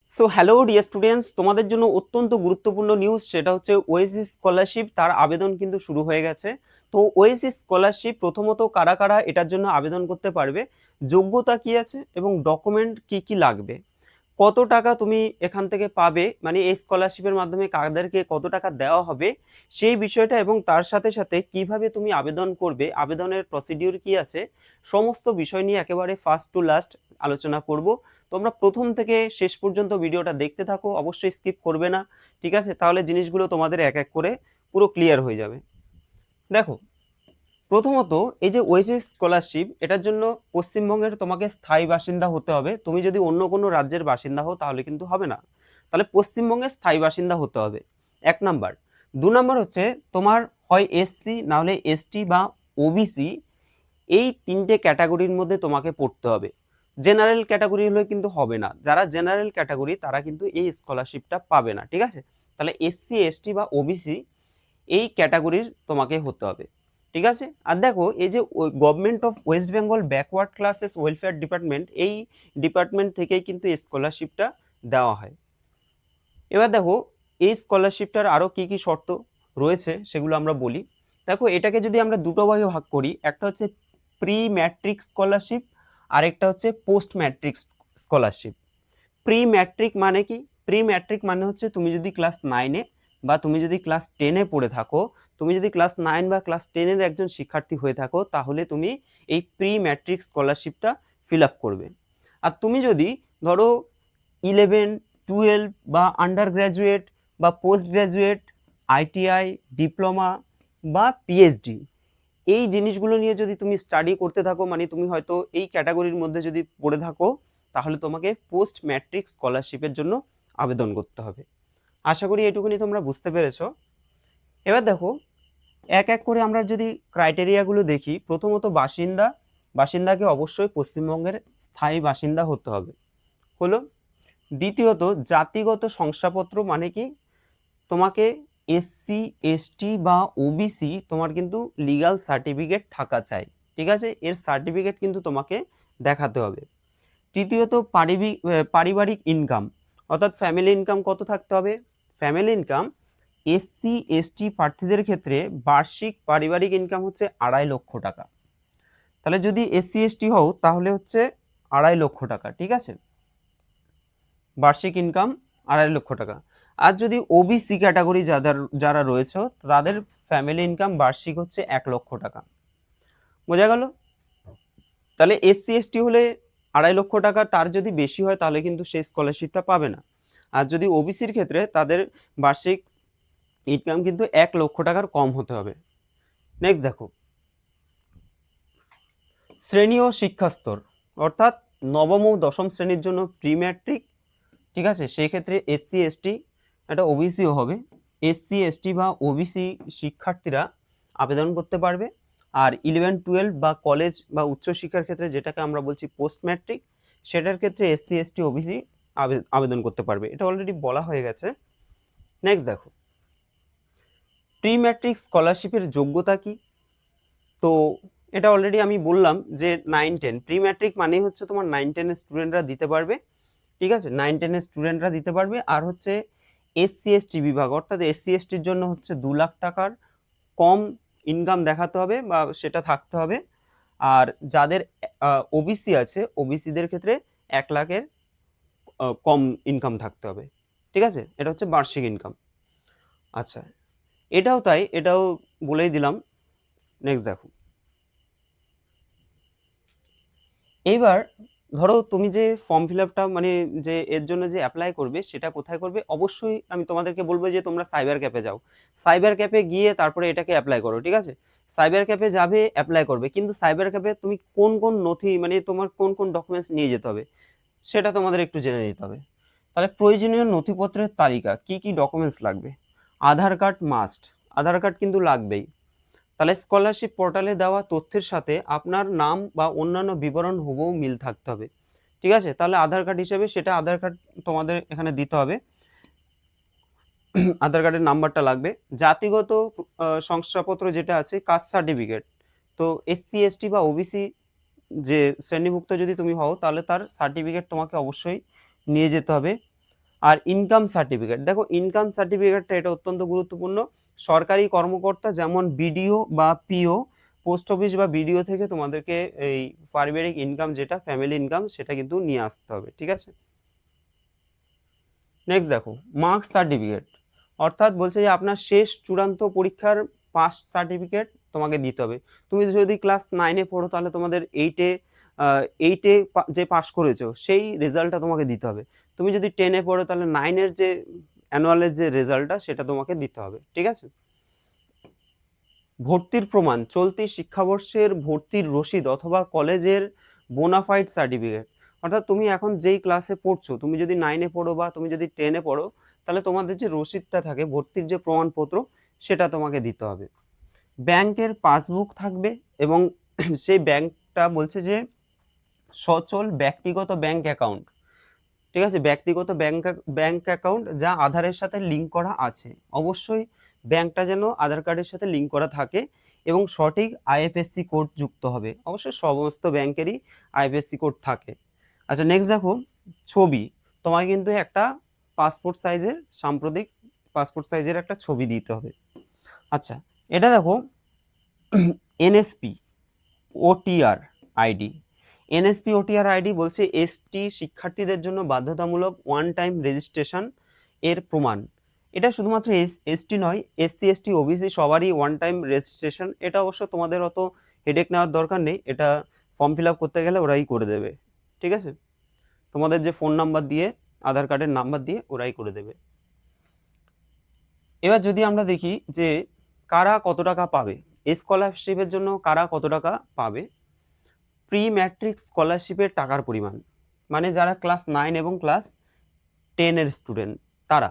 So hello dear students, তোমাদের জন্য অত্যন্ত গুরুত্বপূর্ণ নিউজ, সেটা হচ্ছে ওয়েসিস স্কলারশিপ তার আবেদন কিন্তু শুরু হয়ে গেছে। তো ওয়েসিস স্কলারশিপ প্রথমত কারা কারা এটার জন্য আবেদন করতে পারবে, যোগ্যতা কি আছে এবং ডকুমেন্ট কি কি লাগবে, কত টাকা তুমি এখান থেকে পাবে, মানে এই স্কলারশিপের মাধ্যমে কাদেরকে কত টাকা দেওয়া হবে সেই বিষয়টা, এবং তার সাথে সাথে কিভাবে তুমি আবেদন করবে, আবেদনের প্রসিডিউর কি আছে, সমস্ত বিষয় নিয়ে একেবারে ফার্স্ট টু লাস্ট আলোচনা করব। তোমরা প্রথম থেকে শেষ পর্যন্ত ভিডিওটা দেখতে থাকো, অবশ্যই স্কিপ করবে না, ঠিক আছে? তাহলে জিনিসগুলো তোমাদের এক এক করে পুরো ক্লিয়ার হয়ে যাবে। দেখো, প্রথমত এই যে ওয়েজেস স্কলারশিপ, এটার জন্য পশ্চিমবঙ্গের তোমাকে স্থায়ী বাসিন্দা হতে হবে। তুমি যদি অন্য কোনো রাজ্যের বাসিন্দা হও তাহলে কিন্তু হবে না, তাহলে পশ্চিমবঙ্গের স্থায়ী বাসিন্দা হতে হবে, এক নাম্বার। দু নাম্বার হচ্ছে তোমার হয় এসসি না হলে এসটি বা ওবিসি, এই তিনটে ক্যাটাগরির মধ্যে তোমাকে পড়তে হবে। জেনারেল ক্যাটাগরি হলে কিন্তু হবে না, যারা জেনারেল ক্যাটাগরি তারা কিন্তু এই স্কলারশিপটা পাবে না, ঠিক আছে? তাহলে এসসি এসটি বা ওবিসি এই ক্যাটাগরির তোমাকে হতে হবে, ঠিক আছে? আর দেখো, এই যে government of West Bengal backward classes welfare department, এই ডিপার্টমেন্ট থেকেই কিন্তু এই স্কলারশিপটা দেওয়া হয়। এবার দেখো, এই স্কলারশিপটার আরও কি কি শর্ত রয়েছে সেগুলো আমরা বলি। দেখো, এটাকে যদি আমরা দুটো ভাগে ভাগ করি, একটা হচ্ছে প্রি ম্যাট্রিক স্কলারশিপ আর একটা হচ্ছে post matric scholarship. Pre matric মানে কি? প্রি ম্যাট্রিক মানে হচ্ছে তুমি যদি ক্লাস 9-এ বা তুমি যদি ক্লাস 10-এ পড়ে থাকো, তুমি যদি ক্লাস 9 বা ক্লাস 10-এর একজন শিক্ষার্থী হয়ে থাকো, তাহলে তুমি এই প্রি ম্যাট্রিক স্কলারশিপটা ফিল আপ করবে। আর তুমি যদি ধরো 11, 12 বা আন্ডার গ্র্যাজুয়েট বা পোস্ট গ্র্যাজুয়েট, আইটিআই, ডিপ্লোমা বা পিএইচডি, এই জিনিসগুলো নিয়ে যদি তুমি স্টাডি করতে থাকো, মানে তুমি হয়তো এই ক্যাটাগরির মধ্যে যদি পড়ে থাকো, তাহলে তোমাকে পোস্ট ম্যাট্রিক স্কলারশিপের জন্য আবেদন করতে হবে। আশা করি এটুকুনি তোমরা বুঝতে পেরেছো। এবার দেখো, এক এক করে আমরা যদি ক্রাইটেরিয়াগুলো দেখি, প্রথমত বাসিন্দাকে অবশ্যই পশ্চিমবঙ্গের স্থায়ী বাসিন্দা হতে হবে, হলো। দ্বিতীয়ত জাতিগত শংসাপত্র, মানে কি? তোমাকে এসসি এসটি বা ওবিসি তোমার কিন্তু লিগ্যাল সার্টিফিকেট থাকা চাই, ঠিক আছে? এর সার্টিফিকেট কিন্তু তোমাকে দেখাতে হবে। তৃতীয়ত পারিবারিক ইনকাম, অর্থাৎ ফ্যামিলি ইনকাম কত থাকতে হবে? ফ্যামিলি ইনকাম এসসি এসটি প্রার্থীদের ক্ষেত্রে বার্ষিক পারিবারিক ইনকাম হচ্ছে 2.5 লক্ষ টাকা। তাহলে যদি এসসি এসটি হও তাহলে হচ্ছে 2.5 লক্ষ টাকা, ঠিক আছে? বার্ষিক ইনকাম 2.5 লক্ষ টাকা। আর যদি ওবিসি ক্যাটাগরি যারা রয়েছে তাদের ফ্যামিলি ইনকাম বার্ষিক হচ্ছে 1 লক্ষ টাকা। বোঝা গেল? তাহলে এসসি এসটি হলে 2.5 লক্ষ টাকা, তার যদি বেশি হয় তাহলে কিন্তু সেই স্কলারশিপটা পাবে না। আর যদি ওবিসির ক্ষেত্রে তাদের বার্ষিক ইনকাম কিন্তু 1 লক্ষ টাকার কম হতে হবে। নেক্সট দেখো, শ্রেণী ও শিক্ষাস্তর, অর্থাৎ নবম ও দশম শ্রেণীর জন্য প্রি ম্যাট্রিক, ঠিক আছে? সেই ক্ষেত্রে এসসি এসটি, এটা ওবিসিও হবে, এসসি এসটি বা ওবিসি শিক্ষার্থীরা আবেদন করতে পারবে। আর 11-12 বা কলেজ বা উচ্চশিক্ষার ক্ষেত্রে যেটাকে আমরা বলছি পোস্ট ম্যাট্রিক, সেটার ক্ষেত্রে এসসি এসটি ওবিসি আবেদন করতে পারবে, এটা অলরেডি বলা হয়ে গেছে। নেক্সট দেখো, প্রি ম্যাট্রিক স্কলারশিপের যোগ্যতা কি? তো এটা অলরেডি আমি বললাম যে 9-10 প্রি ম্যাট্রিক মানে হচ্ছে তোমার 9-10 স্টুডেন্টরা দিতে পারবে, ঠিক আছে? 9-10 স্টুডেন্টরা দিতে পারবে। আর হচ্ছে এসসি এসটি বিভাগ, অর্থাৎ এসসি এসটির জন্য হচ্ছে 2 লাখ টাকার কম ইনকাম দেখাতে হবে বা সেটা থাকতে হবে। আর যাদের ওবিসি আছে, ওবিসিদের ক্ষেত্রে 1 লাখের কম ইনকাম থাকতে হবে, ঠিক আছে? এটা হচ্ছে বার্ষিক ইনকাম। আচ্ছা, এটাও তাই, এটাও বলেই দিলাম। নেক্সট দেখো, এইবার ধরো তুমি যে ফর্ম ফিল আপটা, মানে যে এর জন্য যে অ্যাপ্লাই করবে সেটা কোথায় করবে, অবশ্যই আমি তোমাদেরকে বলবো যে তোমরা সাইবার ক্যাফে যাও, সাইবার ক্যাফে গিয়ে তারপরে এটাকে অ্যাপ্লাই করো, ঠিক আছে? সাইবার ক্যাফে যাবে, অ্যাপ্লাই করবে, কিন্তু সাইবার ক্যাফে তুমি কোন কোন নথি, মানে তোমার কোন কোন ডকুমেন্টস নিয়ে যেতে হবে সেটা তোমাদের একটু জেনে নিতে হবে। তাহলে প্রয়োজনীয় নথিপত্রের তালিকা, কি কি ডকুমেন্টস লাগবে? আধার কার্ড মাস্ট, আধার কার্ড কিন্তু লাগবেই। তাহলে স্কলারশিপ পোর্টালে দেওয়া তথ্যের সাথে আপনার নাম বা অন্যান্য বিবরণ হুবহু মিল থাকতে হবে, ঠিক আছে? তাহলে আধার কার্ড হিসেবে সেটা আধার কার্ড তোমাদের এখানে দিতে হবে, আধার কার্ডের নাম্বারটা লাগবে। জাতিগত শংসাপত্র যেটা আছে, কাস্ট সার্টিফিকেট, তো এসসি এসটি বা ওবিসি যে শ্রেণীভুক্ত যদি তুমি হও তাহলে তার সার্টিফিকেট তোমাকে অবশ্যই নিয়ে যেতে হবে। আর ইনকাম সার্টিফিকেট, দেখো ইনকাম সার্টিফিকেটটা এটা অত্যন্ত গুরুত্বপূর্ণ। সরকারি কর্মকর্তা যেমন বিডিও বা পিও, পোস্ট অফিস বা বিডিও থেকে তোমাদেরকে এই পারিবারিক ইনকাম যেটা ফ্যামিলি ইনকাম সেটা কিন্তু নিয়ে আসতে হবে, ঠিক আছে। নেক্সট দেখো মার্কস সার্টিফিকেট, অর্থাৎ বলছে যে আপনার শেষ চূড়ান্ত পরীক্ষার পাস সার্টিফিকেট তোমাকে দিতে হবে। তুমি যদি ক্লাস 9-এ পড়ো তাহলে তোমাদের 8-এ যে পাস করেছো সেই রেজাল্টটা তোমাকে দিতে হবে। তুমি যদি 10-এ পড়ো তাহলে 9-এর যে অ্যানুয়ালের যে রেজাল্টটা সেটা তোমাকে দিতে হবে, ঠিক আছে। ভর্তির প্রমাণ, চলতি শিক্ষাবর্ষের ভর্তির রসিদ অথবা কলেজের বোনাফাইড সার্টিফিকেট, অর্থাৎ তুমি এখন যেই ক্লাসে পড়ছো, তুমি যদি 9-এ পড়ো বা তুমি যদি 10-এ পড়ো, তাহলে তোমাদের যে রসিদটা থাকে ভর্তির যে প্রমাণপত্র সেটা তোমাকে দিতে হবে। ব্যাংকের পাসবুক থাকবে এবং সেই ব্যাংকটা বলছে যে সচল ব্যক্তিগত ব্যাংক অ্যাকাউন্ট, ঠিক আছে, ব্যক্তিগত ব্যাংক অ্যাকাউন্ট যা আধারের সাথে লিঙ্ক করা আছে। অবশ্যই ব্যাংকটা যেন আধার কার্ডের সাথে লিঙ্ক করা থাকে এবং সঠিক আইএফএসসি কোড যুক্ত হবে। অবশ্যই সমস্ত ব্যাংকেরই আইএফএসসি কোড থাকে। আচ্ছা নেক্সট দেখো ছবি, তোমাকে কিন্তু একটা পাসপোর্ট সাইজের সাম্প্রতিক পাসপোর্ট সাইজের একটা ছবি দিতে হবে। আচ্ছা এটা দেখো NSP OTR ID, NSP OTR ID বলছে এসটি শিক্ষার্থীদের জন্য বাধ্যতামূলক ওয়ান টাইম রেজিস্ট্রেশন এর প্রমাণ। এটা শুধুমাত্র এসটি নয়, এসসি এসটি ওবিসি সবারই ওয়ান টাইম রেজিস্ট্রেশন। এটা অবশ্য তোমাদের অত হেডেক নেওয়ার দরকার নেই, এটা ফর্ম ফিল আপ করতে গেলে ওরাই করে দেবে, ঠিক আছে। তোমাদের যে ফোন নাম্বার দিয়ে আধার কার্ডের নাম্বার দিয়ে ওরাই করে দেবে। এবার যদি আমরা দেখি যে কারা কত টাকা পাবে, এই স্কলারশিপের জন্য কারা কত টাকা পাবে। প্রি ম্যাট্রিক স্কলারশিপের টাকার পরিমাণ, মানে যারা ক্লাস 9 এবং ক্লাস 10-এর স্টুডেন্ট তারা।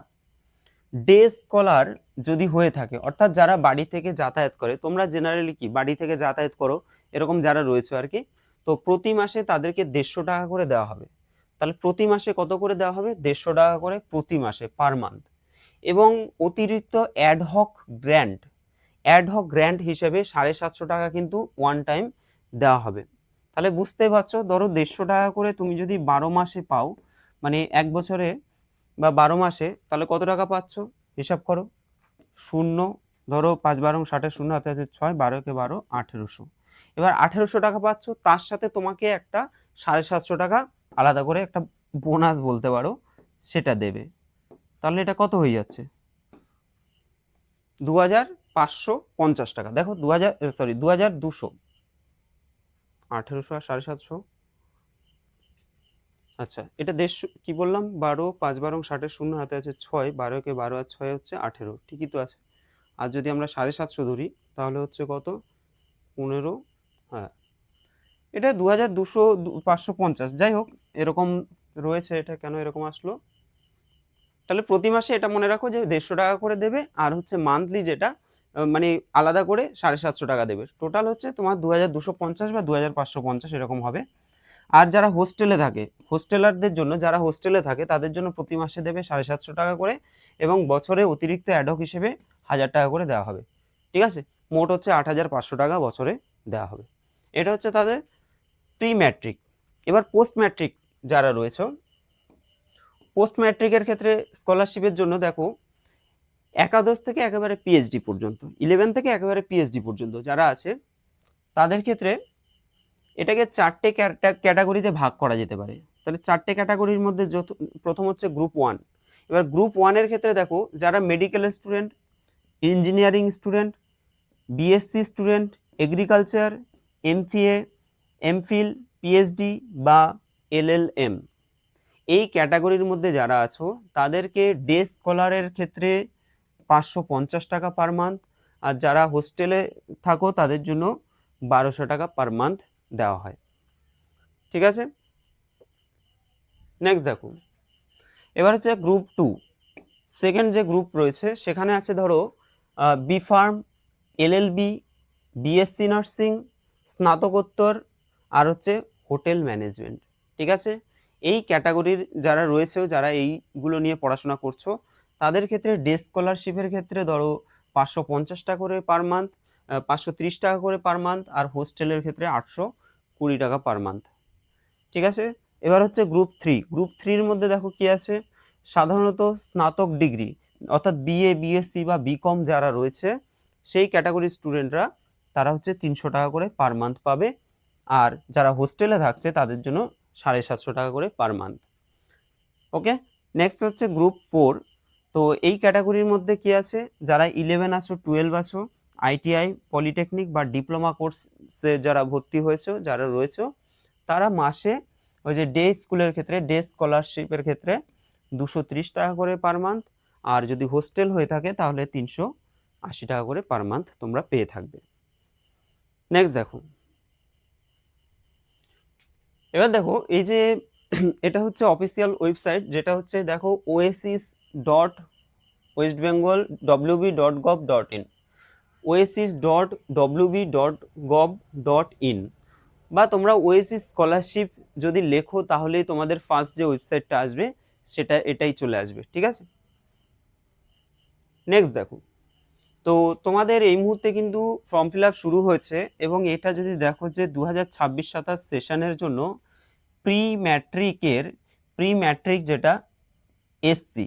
ডে স্কলার যদি হয়ে থাকে, অর্থাৎ যারা বাড়ি থেকে যাতায়াত করে, তোমরা জেনারেলি কি বাড়ি থেকে যাতায়াত করো এরকম যারা রয়েছে আর কি, তো প্রতি মাসে তাদেরকে 150 টাকা করে দেওয়া হবে। তাহলে প্রতি মাসে কত করে দেওয়া হবে, 150 টাকা করে প্রতি মাসে পার মান্থ। এবং অতিরিক্ত অ্যাডহক গ্র্যান্ট হিসেবে 750 টাকা কিন্তু ওয়ান টাইম দেওয়া হবে। তাহলে বুঝতে পারছো, ধরো 150 টাকা করে তুমি যদি 12 মাসে পাও, মানে এক বছরে বা 12 মাসে, তাহলে কত টাকা পাচ্ছ হিসাব করো। শূন্য, ধরো 5 12 60 শূন্য হাতে আছে 6, 12 কে 12 1800। এবার 1800 টাকা পাচ্ছ, তার সাথে তোমাকে একটা 750 টাকা আলাদা করে একটা বোনাস বলতে পারো সেটা দেবে। তাহলে এটা কত হয়ে যাচ্ছে, 2550 টাকা। দেখো 2200, 1800 আর 750। আচ্ছা এটা 150 কি বললাম, 12 5 12 60 শূন্য হাতে আছে 6, 12 কে 12 আর 6 হচ্ছে 18, ঠিকই তো আছে। আর যদি আমরা 750 ধরি তাহলে হচ্ছে কত, 15। হ্যাঁ এটা 2200 550, যাই হোক এরকম রয়েছে, এটা কেন এরকম আসলো। তাহলে প্রতি মাসে এটা মনে রাখো যে 150 টাকা করে দেবে, আর হচ্ছে মান্থলি যেটা মানে আলাদা করে 750 টাকা দেবে। টোটাল হচ্ছে তোমার 2250 বা 2550 এরকম হবে। আর যারা হোস্টেলে থাকে, হোস্টেলারদের জন্য, যারা হোস্টেলে থাকে তাদের জন্য প্রতি মাসে দেবে 750 টাকা করে, এবং বছরে অতিরিক্ত অ্যাডহক হিসেবে 1000 টাকা করে দেওয়া হবে, ঠিক আছে। মোট হচ্ছে 8500 টাকা বছরে দেওয়া হবে। এটা হচ্ছে তাদের প্রি ম্যাট্রিক। এবার পোস্ট ম্যাট্রিক যারা রয়েছে, পোস্ট ম্যাট্রিকের ক্ষেত্রে স্কলারশিপের জন্য দেখো একাদশ থেকে একেবারে পিএইচডি পর্যন্ত, 11 থেকে একেবারে পিএইচডি পর্যন্ত যারা আছে তাদের ক্ষেত্রে এটাকে 4টে ক্যাটাগরিতে ভাগ করা যেতে পারে। তাহলে 4টে ক্যাটাগরির মধ্যে প্রথম হচ্ছে গ্রুপ 1। এবার গ্রুপ 1-এর ক্ষেত্রে দেখো যারা medical student, engineering student, BSc student, agriculture, MCA, MPhil, PhD বা এলএলএম, এই ক্যাটাগরির মধ্যে যারা আছো তাদেরকে ডে স্কলারের ক্ষেত্রে 550 টাকা পার মান্থ, আর যারা হোস্টেলে থাকো তাদের জন্য 1200 টাকা পার মান্থ দেওয়া হয়, ঠিক আছে। নেক্সট দেখো এবার হচ্ছে গ্রুপ 2, সেকেন্ড যে গ্রুপ রয়েছে সেখানে আছে ধরো B pharm, LLB, BSc nursing, স্নাতকোত্তর, আর হচ্ছে হোটেল ম্যানেজমেন্ট, ঠিক আছে। এই ক্যাটাগরির যারা রয়েছে, যারা এইগুলো নিয়ে পড়াশোনা করছো তাদের ক্ষেত্রে ডে স্কলারশিপের ক্ষেত্রে ধরো 550 টাকা করে পার মান্থ, 530 টাকা করে পার মান্থ, আর হোস্টেলের ক্ষেত্রে 820 টাকা পার মান্থ, ঠিক আছে। এবার হচ্ছে গ্রুপ 3, গ্রুপ 3-র মধ্যে দেখো কি আছে, সাধারণত স্নাতক ডিগ্রি অর্থাৎ বিএ, বিএসসি বা বিকম যারা রয়েছে সেই ক্যাটাগরির স্টুডেন্টরা তারা হচ্ছে 300 টাকা করে পার মান্থ পাবে। আর যারা হোস্টেলে থাকছে তাদের জন্য 750 টাকা করে পার মান্থ। ওকে, নেক্সট হচ্ছে গ্রুপ 4। তো এই ক্যাটাগরির মধ্যে কি আছে, যারা 11 আছো, 12 আছো, আইটিআই, পলিটেকনিক বা ডিপ্লোমা কোর্সে যারা ভর্তি হয়েছে, যারা রয়েছে, তারা মাসে ওই যে ডে স্কুলের ক্ষেত্রে, ডে স্কলারশিপের ক্ষেত্রে 230 টাকা করে পার মান্থ, আর যদি হোস্টেল হয়ে থাকে তাহলে 380 টাকা করে পার মান্থ তোমরা পেয়ে থাকবে। নেক্সট দেখো, এবার দেখো এই যে এটা হচ্ছে অফিসিয়াল ওয়েবসাইট, যেটা হচ্ছে দেখো oasis.westbengal.wb.gov.in, oasis.wb.gov.in, বা তোমরা ওয়েসিস স্কলারশিপ যদি লেখো তাহলেই তোমাদের ফার্স্ট যে ওয়েবসাইটটা আসবে সেটা এটাই চলে আসবে, ঠিক আছে। নেক্সট দেখো, তো তোমাদের এই মুহূর্তে কিন্তু ফর্ম ফিল আপ শুরু হয়েছে, এবং এটা যদি দেখো যে 2026-27 সেশনের জন্য প্রি ম্যাট্রিক যেটা এসসি,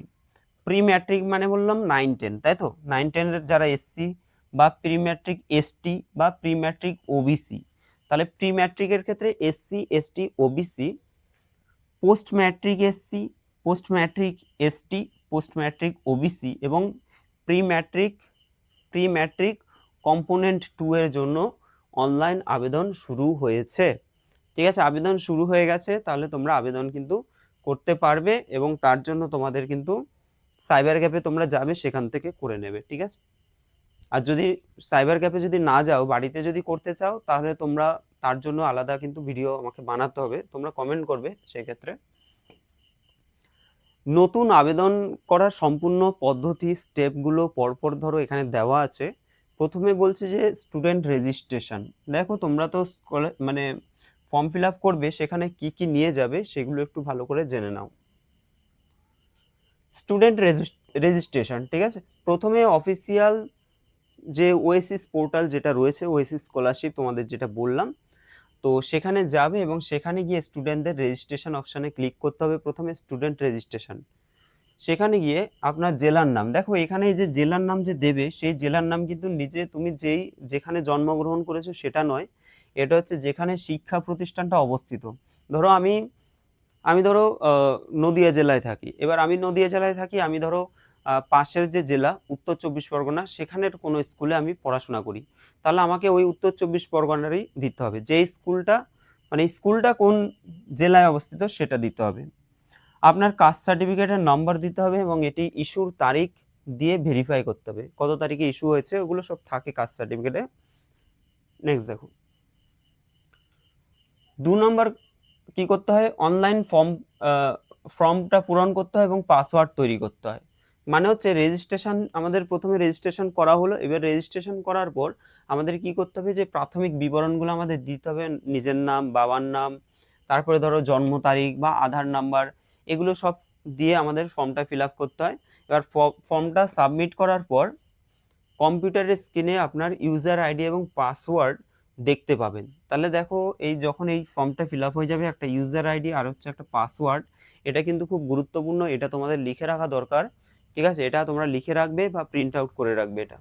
প্রি ম্যাট্রিক মানে বললাম 9-10, তাই তো 9-10 যারা এসসি বা প্রি ম্যাট্রিক এসটি বা প্রি ম্যাট্রিক ওবিসি, তাহলে প্রি ম্যাট্রিকের ক্ষেত্রে SC, ST, OBC, post matric SC, post matric ST, post matric OBC এবং প্রি ম্যাট্রিক কম্পোনেন্ট 2 এর জন্য অনলাইন আবেদন শুরু হয়েছে, ঠিক আছে। আবেদন শুরু হয়ে গেছে, তাহলে তোমরা আবেদন কিন্তু করতে পারবে, এবং তার জন্য তোমাদের কিন্তু সাইবার ক্যাফে তোমরা যাবে, সেখান থেকে করে নেবে, ঠিক আছে। আর যদি সাইবার ক্যাফে যদি না যাও, বাড়িতে যদি করতে চাও, তাহলে তোমরা তার জন্য আলাদা কিন্তু ভিডিও আমাকে বানাতে হবে, তোমরা কমেন্ট করবে সেক্ষেত্রে। নতুন আবেদন করার সম্পূর্ণ পদ্ধতি, স্টেপগুলো পরপর ধরো এখানে দেওয়া আছে। প্রথমে বলছে যে স্টুডেন্ট রেজিস্ট্রেশন। দেখো তোমরা তো মানে ফর্ম ফিল আপ করবে, সেখানে কি কি নিয়ে যাবে সেগুলো একটু ভালো করে জেনে নাও। স্টুডেন্ট রেজিস্ট্রেশন, ঠিক আছে। প্রথমে অফিসিয়াল যে ওয়েসিস পোর্টাল যেটা রয়েছে, ওয়েসিস স্কলারশিপ তোমাদের যেটা বললাম, তো সেখানে যাবে এবং সেখানে গিয়ে স্টুডেন্টদের রেজিস্ট্রেশন অপশানে ক্লিক করতে হবে। প্রথমে স্টুডেন্ট রেজিস্ট্রেশন, সেখানে গিয়ে আপনার জেলার নাম, দেখো এখানে এই যে জেলার নাম যে দেবে, সেই জেলার নাম কিন্তু নিজে তুমি যেখানে জন্মগ্রহণ করেছো সেটা নয়, এটা হচ্ছে যেখানে শিক্ষা প্রতিষ্ঠানটা অবস্থিত। ধরো আমি ধরো নদিয়া জেলায় থাকি, এবার আমি নদিয়া জেলায় থাকি, আমি ধরো পাশের যে জেলা উত্তর 24 পরগনা, সেখানের কোনো স্কুলে আমি পড়াশোনা করি, তাহলে আমাকে ওই উত্তর 24 পরগনারই দিতে হবে, যে স্কুলটা মানে স্কুলটা কোন জেলায় অবস্থিত সেটা দিতে হবে। আপনার কাস্ট সার্টিফিকেটের নাম্বার দিতে হবে, এবং এটি ইস্যুর তারিখ দিয়ে ভেরিফাই করতে হবে, কত তারিখে ইস্যু হয়েছে ওগুলো সব থাকে কাস্ট সার্টিফিকেটে। নেক্সট দেখো, 2 নম্বর কি করতে হয়, অনলাইন ফর্মটা পূরণ করতে হয় এবং পাসওয়ার্ড তৈরি করতে হয়। মানে হচ্ছে রেজিস্ট্রেশন, আমাদের প্রথমে রেজিস্ট্রেশন করা হলো, এবার রেজিস্ট্রেশন করার পর আমাদের কি করতে হবে, যে প্রাথমিক বিবরণগুলো আমাদের দিতে হবে, নিজের নাম, বাবার নাম, তারপরে ধরো জন্ম তারিখ বা আধার নাম্বার, এগুলো সব দিয়ে আমাদের ফর্মটা ফিল আপ করতে হয়। এবার ফর্মটা সাবমিট করার পর কম্পিউটারের স্ক্রিনে আপনার ইউজার আইডি এবং পাসওয়ার্ড দেখতে পাবেন। তাহলে দেখো এই যখন এই ফর্মটা ফিল আপ হয়ে যাবে, একটা ইউজার আইডি আর হচ্ছে একটা পাসওয়ার্ড, এটা কিন্তু খুব গুরুত্বপূর্ণ, এটা তোমাদের লিখে রাখা দরকার, ঠিক আছে। এটা তোমরা লিখে রাখবে বা প্রিন্ট আউট করে রাখবে এটা।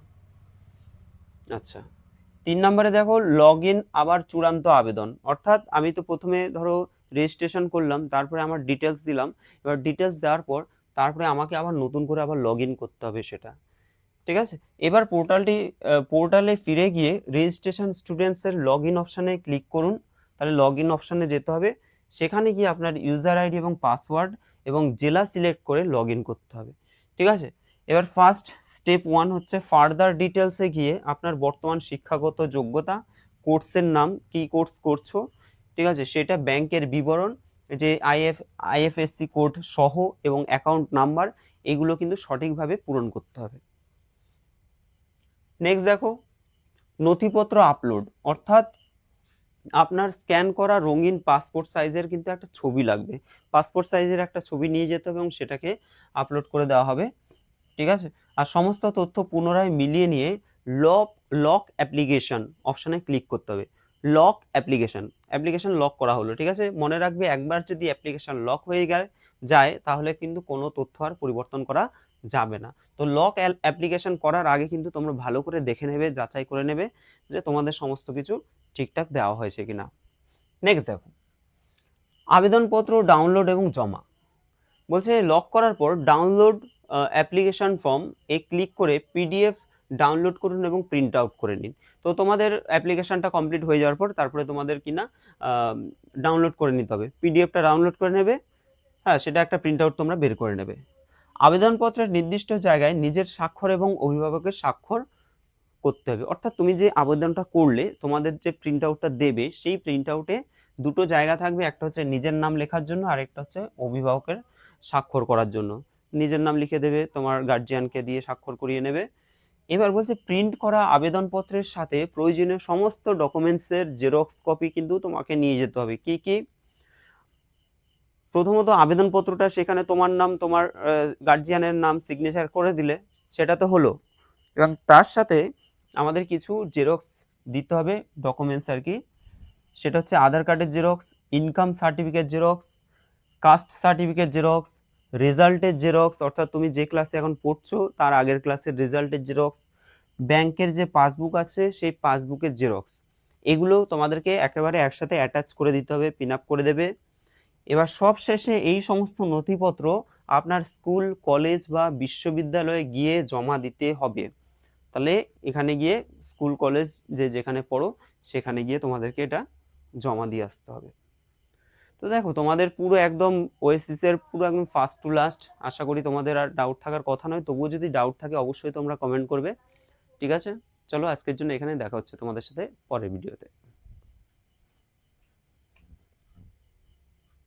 আচ্ছা, 3 নম্বরে দেখো লগ ইন আবার চূড়ান্ত আবেদন, অর্থাৎ আমি তো প্রথমে ধরো রেজিস্ট্রেশন করলাম, তারপরে আমার ডিটেলস দিলাম, এবার ডিটেলস দেওয়ার পর তারপরে আমাকে আবার নতুন করে আবার লগ ইন করতে হবে সেটা, ঠিক আছে। এবার পোর্টালে ফিরে গিয়ে রেজিস্ট্রেশন স্টুডেন্টসের লগ ইন অপশানে ক্লিক করুন, তাহলে লগ ইন অপশানে যেতে হবে, সেখানে গিয়ে আপনার ইউজার আইডি এবং পাসওয়ার্ড এবং জেলা সিলেক্ট করে লগ ইন করতে হবে, ঠিক আছে। এবার ফার্স্ট স্টেপ 1 হচ্ছে ফার্দার ডিটেলসে গিয়ে আপনার বর্তমান শিক্ষাগত যোগ্যতা, কোর্সের নাম, কি কোর্স করছো, ঠিক আছে, সেটা, ব্যাংকের বিবরণ, যে আইএফএসসি কোড সহ এবং অ্যাকাউন্ট নাম্বার, এগুলো কিন্তু সঠিকভাবে পূরণ করতে হবে। নেক্সট দেখো, নথিপত্র আপলোড, অর্থাৎ আপনার স্ক্যান করা রঙিন পাসপোর্ট সাইজের কিন্তু একটা ছবি লাগবে, পাসপোর্ট সাইজের একটা ছবি নিয়ে যেতে হবে এবং সেটাকে আপলোড করে দেওয়া হবে, ঠিক আছে। আর সমস্ত তথ্য পুনরায় মিলিয়ে নিয়ে লক অ্যাপ্লিকেশন অপশানে ক্লিক করতে হবে। অ্যাপ্লিকেশন লক করা হলো, ঠিক আছে। মনে রাখবে একবার যদি অ্যাপ্লিকেশন লক হয়ে যায়, যায় তাহলে কিন্তু কোনো তথ্য আর পরিবর্তন করা যাবে না। তো লক অ্যাপ্লিকেশন করার আগে কিন্তু তোমরা ভালো করে দেখে নেবে, যাচাই করে নেবে যে তোমাদের সমস্ত কিছু ঠিকঠাক দেওয়া হয়েছে কিনা। নেক্সট দেখো, আবেদনপত্র ডাউনলোড এবং জমা। বলছে লক করার পর ডাউনলোড অ্যাপ্লিকেশন ফর্ম এ ক্লিক করে পিডিএফ ডাউনলোড করুন এবং প্রিন্ট আউট করে নিন। তো তোমাদের অ্যাপ্লিকেশনটা কমপ্লিট হয়ে যাওয়ার পর তারপরে তোমাদের কিনা ডাউনলোড করে নিতে হবে, পিডিএফটা ডাউনলোড করে নেবে, হ্যাঁ সেটা একটা প্রিন্ট আউট তোমরা বের করে নেবে। আবেদনপত্রের নির্দিষ্ট জায়গায় নিজের স্বাক্ষর এবং অভিভাবকের স্বাক্ষর করতে হবে। অর্থাৎ তুমি যে আবেদনটা করলে তোমাদের যে প্রিন্ট আউটটা দেবে সেই প্রিন্ট আউটে দুটো জায়গা থাকবে, একটা হচ্ছে নিজের নাম লেখার জন্য আর একটা হচ্ছে অভিভাবকের স্বাক্ষর করার জন্য। নিজের নাম লিখে দেবে, তোমার গার্জিয়ানকে দিয়ে স্বাক্ষর করিয়ে নেবে। এবার বলছে প্রিন্ট করা আবেদনপত্রের সাথে প্রয়োজনীয় সমস্ত ডকুমেন্টসের জেরক্স কপি কিন্তু তোমাকে নিয়ে যেতে হবে। কি কি? প্রথমত আবেদনপত্রটা, সেখানে তোমার নাম, তোমার গার্জিয়ানের নাম সিগনেচার করে দিলে সেটা তো হলো, এবং তার সাথে আমাদের কিছু জেরক্স দিতে হবে ডকুমেন্টস আর কি। সেটা হচ্ছে আধার কার্ডের xerox, income certificate xerox, caste certificate xerox, রেজাল্টের জেরক্স, অর্থাৎ তুমি যে ক্লাসে এখন পড়ছো তার আগের ক্লাসের রেজাল্টের জেরক্স, ব্যাংকের যে পাসবুক আছে সেই পাসবুকের জেরক্স। এগুলো তোমাদেরকে একেবারে একসাথে অ্যাটাচ করে দিতে হবে, পিন আপ করে দেবে। এবার সব শেষে এই সমস্ত নথিপত্র আপনার স্কুল, কলেজ বা বিশ্ববিদ্যালয়ে গিয়ে জমা দিতে হবে। তাহলে এখানে গিয়ে স্কুল, কলেজ যেখানে পড়ো সেখানে গিয়ে তোমাদেরকে এটা জমা দিয়ে আসতে হবে। তো দেখো তোমাদের পুরো একদম ওএসিস এর পুরো একদম ফার্স্ট টু লাস্ট, আশা করি তোমাদের আর ডাউট থাকার কথা নয়। তবুও যদি ডাউট থাকে অবশ্যই তোমরা কমেন্ট করবে, ঠিক আছে? চলো আজকের জন্য এখানে দেখা হচ্ছে তোমাদের সাথে পরের ভিডিওতে।